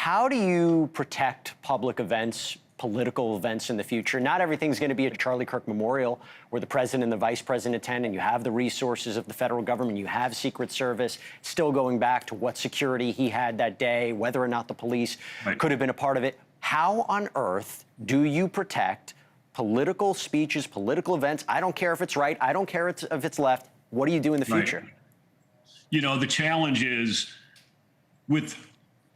How do you protect public events, political events in the future? Not everything's going to be a Charlie Kirk memorial where the president and the vice president attend and you have the resources of the federal government, you have Secret Service, still going back to what security he had that day, whether or not the police could have been a part of it. How on earth do you protect political speeches, political events? I don't care if it's right. I don't care if it's left. What do you do in the future? You know, the challenge is with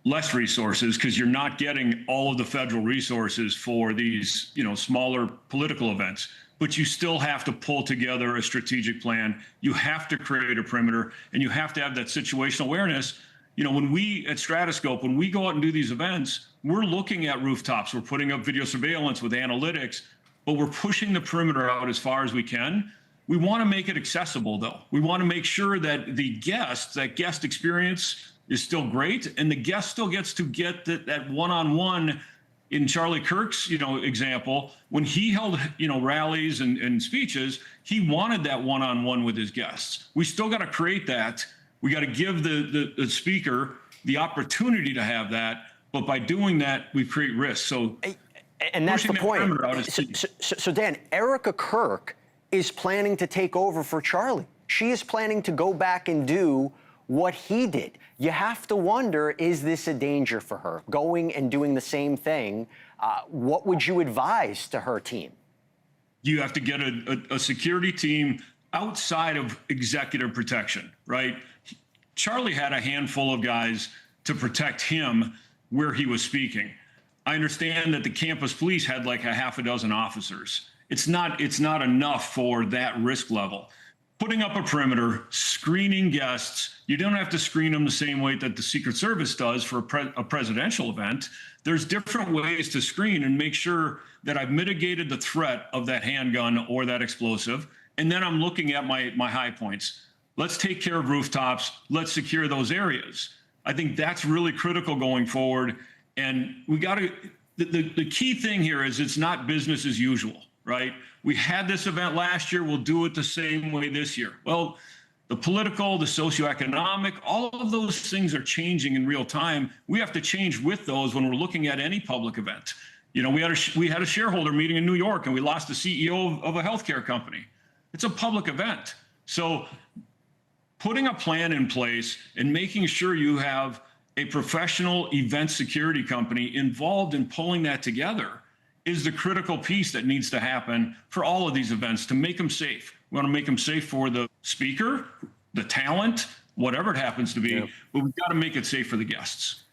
less resources, because you're not getting all of the federal resources for these, smaller political events, but you still have to pull together a strategic plan. You have to create a perimeter, and you have to have that situational awareness. When we at Stratoscope, when we go out and do these events, we're looking at rooftops, we're putting up video surveillance with analytics, but we're pushing the perimeter out as far as we can. We want to make it accessible, though. We want to make sure that that guest experience is still great, and the guest still gets to get that one-on-one. In Charlie Kirk's, example, when he held, rallies and speeches, he wanted that one-on-one with his guests. We still got to create that. We got to give the speaker the opportunity to have that, but by doing that, we create risk. So, and that's the point. So Dan, Erica Kirk is planning to take over for Charlie. She is planning to go back and do what he did. You have to wonder, is this a danger for her, going and doing the same thing? What would you advise to her team? You have to get a security team outside of executive protection, right? Charlie had a handful of guys to protect him where he was speaking. I understand that the campus police had like a half a dozen officers. It's not enough for that risk level. Putting up a perimeter, screening guests, you don't have to screen them the same way that the Secret Service does for a presidential event. There's different ways to screen and make sure that I've mitigated the threat of that handgun or that explosive. And then I'm looking at my high points. Let's take care of rooftops. Let's secure those areas. I think that's really critical going forward. And we got to, the key thing here is it's not business as usual. Right? We had this event last year. We'll do it the same way this year. Well, the political, the socioeconomic, all of those things are changing in real time. We have to change with those when we're looking at any public event. We had a shareholder meeting in New York, and we lost the CEO of a healthcare company. It's a public event. So putting a plan in place and making sure you have a professional event security company involved in pulling that together is the critical piece that needs to happen for all of these events to make them safe. We want to make them safe for the speaker, the talent, whatever it happens to be, but we've got to make it safe for the guests.